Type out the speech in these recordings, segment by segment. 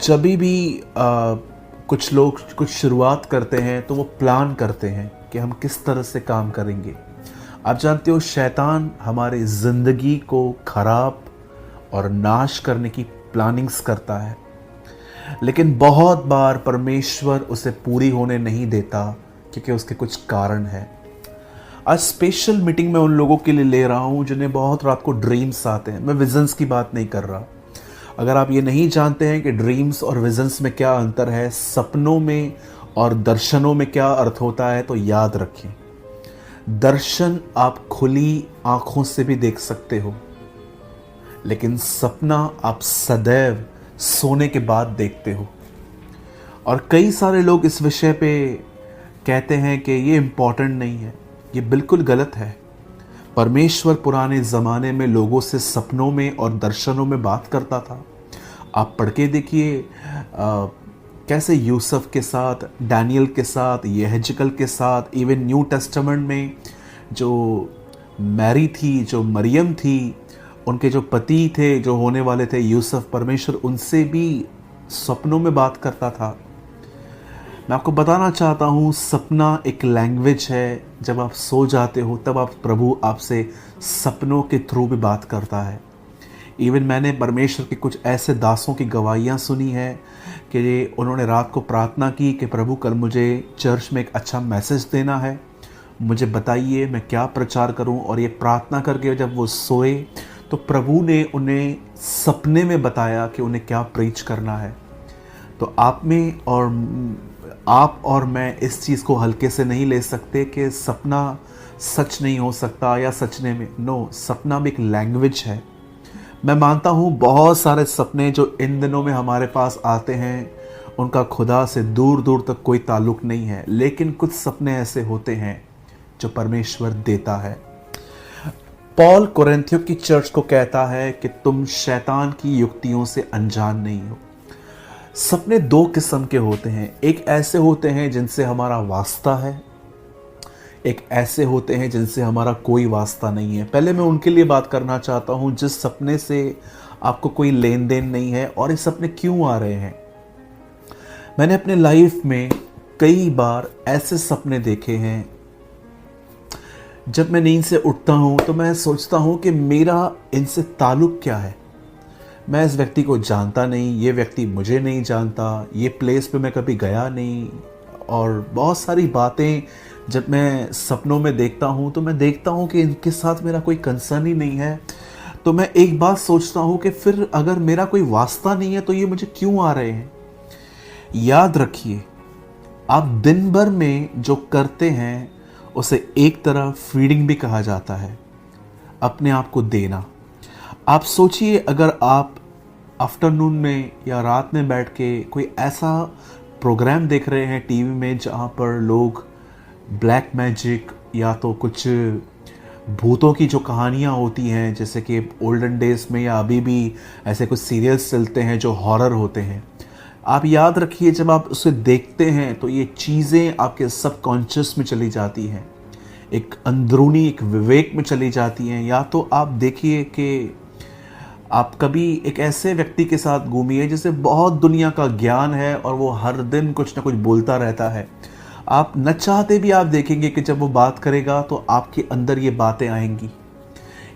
जब भी कुछ लोग कुछ शुरुआत करते हैं तो वो प्लान करते हैं कि हम किस तरह से काम करेंगे। आप जानते हो, शैतान हमारी ज़िंदगी को खराब और नाश करने की प्लानिंग्स करता है, लेकिन बहुत बार परमेश्वर उसे पूरी होने नहीं देता क्योंकि उसके कुछ कारण है। आज स्पेशल मीटिंग में उन लोगों के लिए ले रहा हूं जिन्हें बहुत रात को ड्रीम्स आते हैं। मैं विजन्स की बात नहीं कर रहा। अगर आप ये नहीं जानते हैं कि ड्रीम्स और विजन्स में क्या अंतर है, सपनों में और दर्शनों में क्या अर्थ होता है, तो याद रखें, दर्शन आप खुली आंखों से भी देख सकते हो, लेकिन सपना आप सदैव सोने के बाद देखते हो। और कई सारे लोग इस विषय पे कहते हैं कि ये इम्पॉर्टेंट नहीं है। ये बिल्कुल गलत है। परमेश्वर पुराने ज़माने में लोगों से सपनों में और दर्शनों में बात करता था। आप पढ़ के देखिए कैसे यूसुफ के साथ, डैनियल के साथ, यहजकल के साथ, इवन न्यू टेस्टामेंट में जो मैरी थी, जो मरियम थी, उनके जो पति थे, जो होने वाले थे यूसुफ, परमेश्वर उनसे भी सपनों में बात करता था। मैं आपको बताना चाहता हूँ, सपना एक लैंग्वेज है। जब आप सो जाते हो तब आप प्रभु आपसे सपनों के थ्रू भी बात करता है। इवन मैंने परमेश्वर के कुछ ऐसे दासों की गवाहियाँ सुनी है कि उन्होंने रात को प्रार्थना की कि प्रभु कल मुझे चर्च में एक अच्छा मैसेज देना है, मुझे बताइए मैं क्या प्रचार करूं। और ये प्रार्थना करके जब वो सोए तो प्रभु ने उन्हें सपने में बताया कि उन्हें क्या प्रीच करना है। तो आप और मैं इस चीज़ को हल्के से नहीं ले सकते कि सपना सच नहीं हो सकता या सचने में। नो, सपना भी एक लैंग्वेज है। मैं मानता हूँ बहुत सारे सपने जो इन दिनों में हमारे पास आते हैं उनका खुदा से दूर दूर तक कोई ताल्लुक नहीं है, लेकिन कुछ सपने ऐसे होते हैं जो परमेश्वर देता है। पॉल कोरिन्थियों की चर्च को कहता है कि तुम शैतान की युक्तियों से अनजान नहीं हो। सपने दो किस्म के होते हैं। एक ऐसे होते हैं जिनसे हमारा वास्ता है, एक ऐसे होते हैं जिनसे हमारा कोई वास्ता नहीं है। पहले मैं उनके लिए बात करना चाहता हूं जिस सपने से आपको कोई लेन देन नहीं है। और ये सपने क्यों आ रहे हैं? मैंने अपने लाइफ में कई बार ऐसे सपने देखे हैं, जब मैं नींद से उठता हूं तो मैं सोचता हूं कि मेरा इनसे ताल्लुक क्या है। मैं इस व्यक्ति को जानता नहीं, ये व्यक्ति मुझे नहीं जानता, ये प्लेस पे मैं कभी गया नहीं। और बहुत सारी बातें जब मैं सपनों में देखता हूँ तो मैं देखता हूँ कि इनके साथ मेरा कोई कंसर्न ही नहीं है। तो मैं एक बात सोचता हूँ कि फिर अगर मेरा कोई वास्ता नहीं है तो ये मुझे क्यों आ रहे हैं। याद रखिए, आप दिन भर में जो करते हैं उसे एक तरह फीडिंग भी कहा जाता है, अपने आप को देना। आप सोचिए, अगर आप आफ्टरनून में या रात में बैठ के कोई ऐसा प्रोग्राम देख रहे हैं टीवी में जहाँ पर लोग ब्लैक मैजिक या तो कुछ भूतों की जो कहानियाँ होती हैं, जैसे कि ओल्डन डेज में या अभी भी ऐसे कुछ सीरियल्स चलते हैं जो हॉरर होते हैं। आप याद रखिए, जब आप उसे देखते हैं तो ये चीज़ें आपके सबकॉन्शियस में चली जाती हैं, एक अंदरूनी एक विवेक में चली जाती हैं। या तो आप देखिए कि आप कभी एक ऐसे व्यक्ति के साथ घूमिए जिसे बहुत दुनिया का ज्ञान है और वो हर दिन कुछ ना कुछ बोलता रहता है। आप न चाहते भी आप देखेंगे कि जब वो बात करेगा तो आपके अंदर ये बातें आएंगी।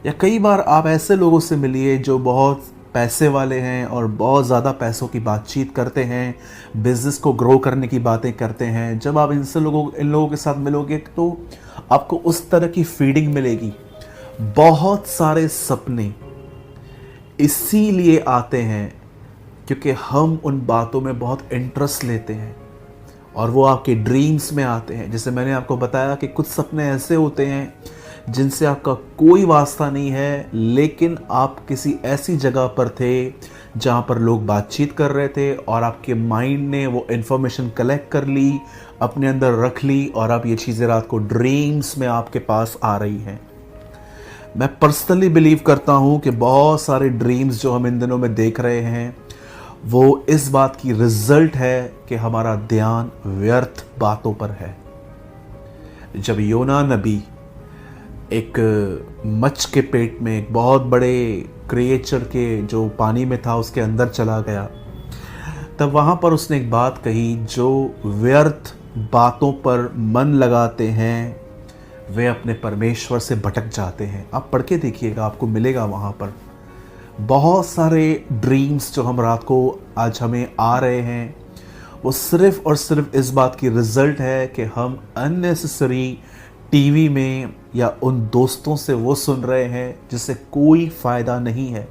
या कई बार आप ऐसे लोगों से मिलिए जो बहुत पैसे वाले हैं और बहुत ज़्यादा पैसों की बातचीत करते हैं, बिजनेस को ग्रो करने की बातें करते हैं। जब आप इन लोगों के साथ मिलोगे तो आपको उस तरह की फीडिंग मिलेगी। बहुत सारे सपने इसीलिए आते हैं क्योंकि हम उन बातों में बहुत इंटरेस्ट लेते हैं और वो आपके ड्रीम्स में आते हैं। जैसे मैंने आपको बताया कि कुछ सपने ऐसे होते हैं जिनसे आपका कोई वास्ता नहीं है, लेकिन आप किसी ऐसी जगह पर थे जहाँ पर लोग बातचीत कर रहे थे और आपके माइंड ने वो इन्फॉर्मेशन कलेक्ट कर ली, अपने अंदर रख ली, और अब ये चीज़ें रात को ड्रीम्स में आपके पास आ रही हैं। मैं पर्सनली बिलीव करता हूँ कि बहुत सारे ड्रीम्स जो हम इन दिनों में देख रहे हैं वो इस बात की रिजल्ट है कि हमारा ध्यान व्यर्थ बातों पर है। जब योना नबी एक मच्छ के पेट में एक बहुत बड़े क्रिएचर के जो पानी में था उसके अंदर चला गया, तब वहाँ पर उसने एक बात कही, जो व्यर्थ बातों पर मन लगाते हैं वे अपने परमेश्वर से भटक जाते हैं। आप पढ़ के देखिएगा, आपको मिलेगा वहाँ पर बहुत सारे ड्रीम्स जो हम रात को आज हमें आ रहे हैं, वो सिर्फ और सिर्फ इस बात की रिजल्ट है कि हम अननेसेसरी टीवी में या उन दोस्तों से वो सुन रहे हैं जिससे कोई फ़ायदा नहीं है।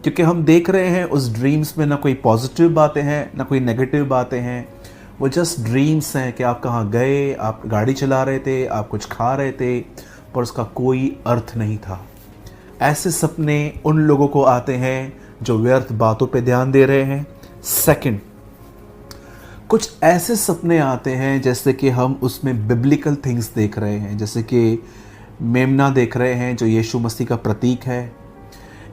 क्योंकि हम देख रहे हैं उस ड्रीम्स में ना कोई पॉजिटिव बातें हैं ना कोई नेगेटिव बातें हैं, वो जस्ट ड्रीम्स हैं कि आप कहाँ गए, आप गाड़ी चला रहे थे, आप कुछ खा रहे थे, पर उसका कोई अर्थ नहीं था। ऐसे सपने उन लोगों को आते हैं जो व्यर्थ बातों पे ध्यान दे रहे हैं। सेकंड, कुछ ऐसे सपने आते हैं जैसे कि हम उसमें बिब्लिकल थिंग्स देख रहे हैं, जैसे कि मेमना देख रहे हैं जो यीशु मसीह का प्रतीक है,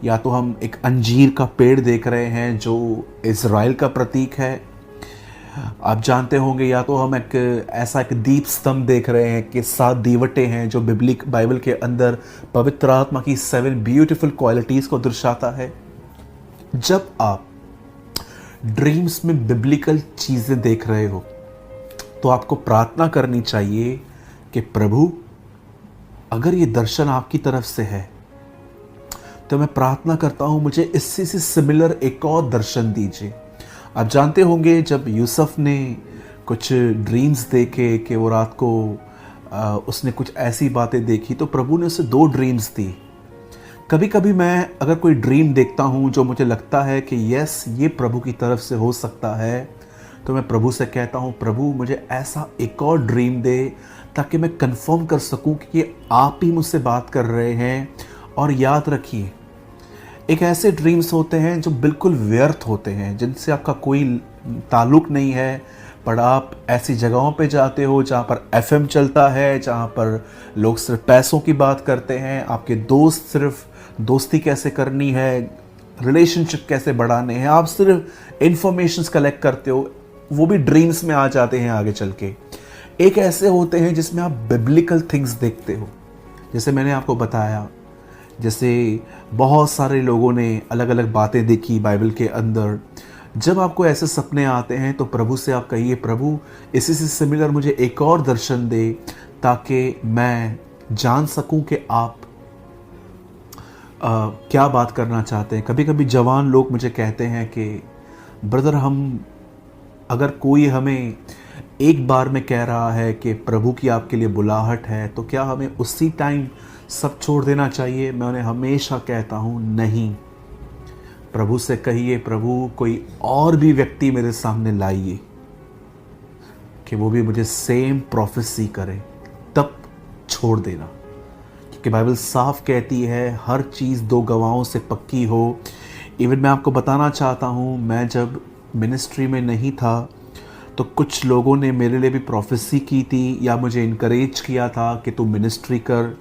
या तो हम एक अंजीर का पेड़ देख रहे हैं जो इज़राइल का प्रतीक है। आप जानते होंगे, या तो हम एक ऐसा एक दीप स्तंभ देख रहे हैं कि 7 दीवटें हैं जो बाइबल के अंदर पवित्र आत्मा की 7 ब्यूटीफुल क्वालिटीज़ को दर्शाता है। जब आप ड्रीम्स में बिब्लिकल चीज़ें देख रहे हो तो आपको प्रार्थना करनी चाहिए कि प्रभु, अगर ये दर्शन आपकी तरफ से है तो मैं प्रार्थना करता हूँ मुझे इससे से सिमिलर एक और दर्शन दीजिए। आप जानते होंगे जब यूसुफ ने कुछ ड्रीम्स देखे कि वो रात को उसने कुछ ऐसी बातें देखी, तो प्रभु ने उसे 2 ड्रीम्स दी। कभी कभी मैं अगर कोई ड्रीम देखता हूँ जो मुझे लगता है कि यस ये प्रभु की तरफ से हो सकता है, तो मैं प्रभु से कहता हूँ प्रभु मुझे ऐसा एक और ड्रीम दे ताकि मैं कंफर्म कर सकूँ कि ये आप ही मुझसे बात कर रहे हैं। और याद रखिए, एक ऐसे ड्रीम्स होते हैं जो बिल्कुल व्यर्थ होते हैं, जिनसे आपका कोई ताल्लुक़ नहीं है, पर आप ऐसी जगहों पे जाते हो जहाँ पर एफएम चलता है, जहाँ पर लोग सिर्फ पैसों की बात करते हैं, आपके दोस्त सिर्फ दोस्ती कैसे करनी है, रिलेशनशिप कैसे बढ़ाने हैं, आप सिर्फ इंफॉर्मेशंस कलेक्ट करते हो, वो भी ड्रीम्स में आ जाते हैं आगे चल के। एक ऐसे होते हैं जिसमें आप बिब्लिकल थिंग्स देखते हो, जैसे मैंने आपको बताया, जैसे बहुत सारे लोगों ने अलग अलग बातें देखी बाइबल के अंदर। जब आपको ऐसे सपने आते हैं तो प्रभु से आप कहिए प्रभु इसी से सिमिलर मुझे एक और दर्शन दे ताकि मैं जान सकूं कि आप क्या बात करना चाहते हैं। कभी कभी जवान लोग मुझे कहते हैं कि ब्रदर, हम अगर कोई हमें एक बार में कह रहा है कि प्रभु की आपके लिए बुलाहट है, तो क्या हमें उसी टाइम सब छोड़ देना चाहिए? मैं उन्हें हमेशा कहता हूँ नहीं, प्रभु से कहिए प्रभु कोई और भी व्यक्ति मेरे सामने लाइए कि वो भी मुझे सेम प्रोफेसी करे, तब छोड़ देना। क्योंकि बाइबल साफ कहती है हर चीज़ 2 गवाहों से पक्की हो। इवन मैं आपको बताना चाहता हूँ, मैं जब मिनिस्ट्री में नहीं था तो कुछ लोगों ने मेरे लिए भी प्रोफेसी की थी या मुझे इनकरेज किया था कि तू मिनिस्ट्री कर,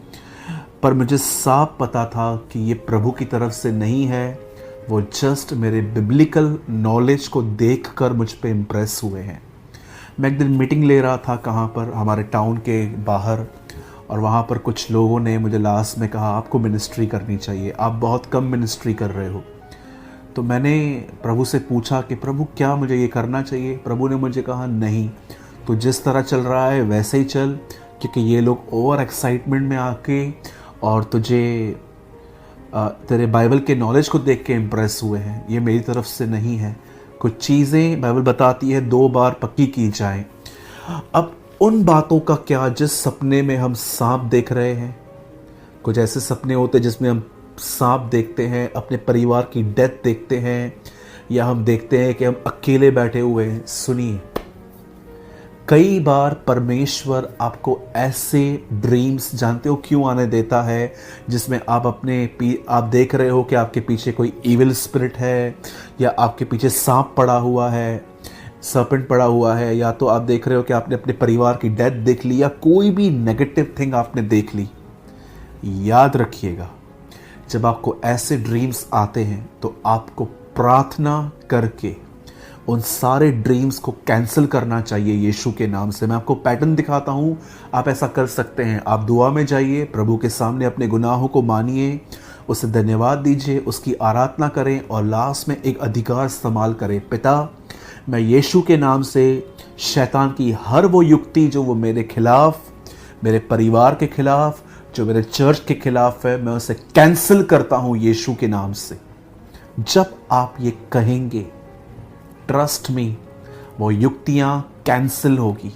पर मुझे साफ पता था कि ये प्रभु की तरफ से नहीं है। वो जस्ट मेरे बिब्लिकल नॉलेज को देखकर मुझ पे इम्प्रेस हुए हैं। मैं एक दिन मीटिंग ले रहा था कहाँ पर, हमारे टाउन के बाहर, और वहाँ पर कुछ लोगों ने मुझे लास्ट में कहा आपको मिनिस्ट्री करनी चाहिए, आप बहुत कम मिनिस्ट्री कर रहे हो। तो मैंने प्रभु से पूछा कि प्रभु क्या मुझे ये करना चाहिए? प्रभु ने मुझे कहा नहीं, तो जिस तरह चल रहा है वैसे ही चल, क्योंकि ये लोग ओवर एक्साइटमेंट में आके और तुझे तेरे बाइबल के नॉलेज को देख के इम्प्रेस हुए हैं, ये मेरी तरफ से नहीं है। कुछ चीज़ें बाइबल बताती है 2 बार पक्की की जाए। अब उन बातों का क्या जिस सपने में हम सांप देख रहे हैं? कुछ ऐसे सपने होते हैं जिसमें हम सांप देखते हैं, अपने परिवार की डेथ देखते हैं, या हम देखते हैं कि हम अकेले बैठे हुए हैं। सुनिए, कई बार परमेश्वर आपको ऐसे ड्रीम्स जानते हो क्यों आने देता है जिसमें आप आप देख रहे हो कि आपके पीछे कोई इविल स्पिरिट है, या आपके पीछे सांप पड़ा हुआ है, सर्पेंट पड़ा हुआ है, या तो आप देख रहे हो कि आपने अपने परिवार की डेथ देख ली, या कोई भी नेगेटिव थिंग आपने देख ली। याद रखिएगा, जब आपको ऐसे ड्रीम्स आते हैं तो आपको प्रार्थना करके उन सारे ड्रीम्स को कैंसिल करना चाहिए यीशु के नाम से। मैं आपको पैटर्न दिखाता हूँ, आप ऐसा कर सकते हैं। आप दुआ में जाइए, प्रभु के सामने अपने गुनाहों को मानिए, उसे धन्यवाद दीजिए, उसकी आराधना करें और लास्ट में एक अधिकार इस्तेमाल करें। पिता, मैं यीशु के नाम से शैतान की हर वो युक्ति जो वो मेरे खिलाफ, मेरे परिवार के खिलाफ, जो मेरे चर्च के खिलाफ है, मैं उसे कैंसिल करता हूं यीशु के नाम से। जब आप ये कहेंगे, ट्रस्ट मी, वो युक्तियां कैंसिल होगी।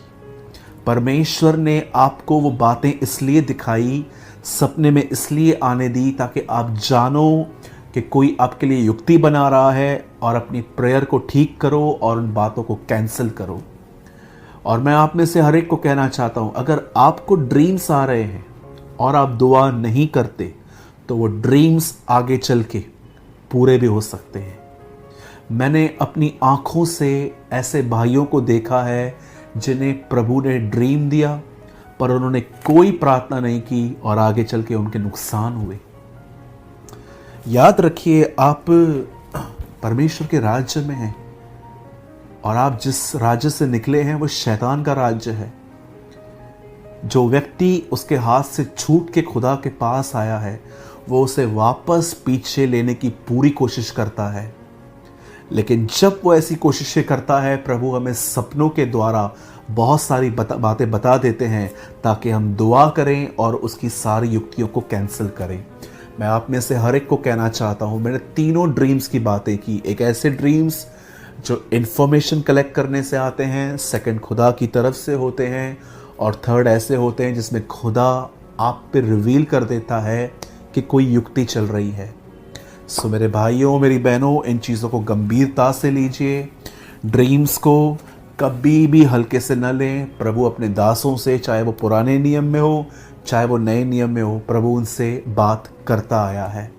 परमेश्वर ने आपको वो बातें इसलिए दिखाई, सपने में इसलिए आने दी, ताकि आप जानो कि कोई आपके लिए युक्ति बना रहा है, और अपनी प्रेयर को ठीक करो और उन बातों को कैंसिल करो। और मैं आप में से हर एक को कहना चाहता हूं, अगर आपको ड्रीम्स आ रहे हैं और आप दुआ नहीं करते, तो वो ड्रीम्स आगे चल के पूरे भी हो सकते हैं। मैंने अपनी आंखों से ऐसे भाइयों को देखा है जिन्हें प्रभु ने ड्रीम दिया, पर उन्होंने कोई प्रार्थना नहीं की और आगे चल के उनके नुकसान हुए। याद रखिए, आप परमेश्वर के राज्य में हैं, और आप जिस राज्य से निकले हैं वो शैतान का राज्य है। जो व्यक्ति उसके हाथ से छूट के खुदा के पास आया है, वो उसे वापस पीछे लेने की पूरी कोशिश करता है। लेकिन जब वो ऐसी कोशिशें करता है, प्रभु हमें सपनों के द्वारा बहुत सारी बातें बता देते हैं, ताकि हम दुआ करें और उसकी सारी युक्तियों को कैंसिल करें। मैं आप में से हर एक को कहना चाहता हूँ, मैंने तीनों ड्रीम्स की बातें की। एक ऐसे ड्रीम्स जो इन्फॉर्मेशन कलेक्ट करने से आते हैं, सेकंड खुदा की तरफ से होते हैं, और थर्ड ऐसे होते हैं जिसमें खुदा आप पे रिवील कर देता है कि कोई युक्ति चल रही है। सो मेरे भाइयों, मेरी बहनों, इन चीज़ों को गंभीरता से लीजिए। ड्रीम्स को कभी भी हल्के से न लें। प्रभु अपने दासों से, चाहे वो पुराने नियम में हो, चाहे वो नए नियम में हो, प्रभु उनसे बात करता आया है।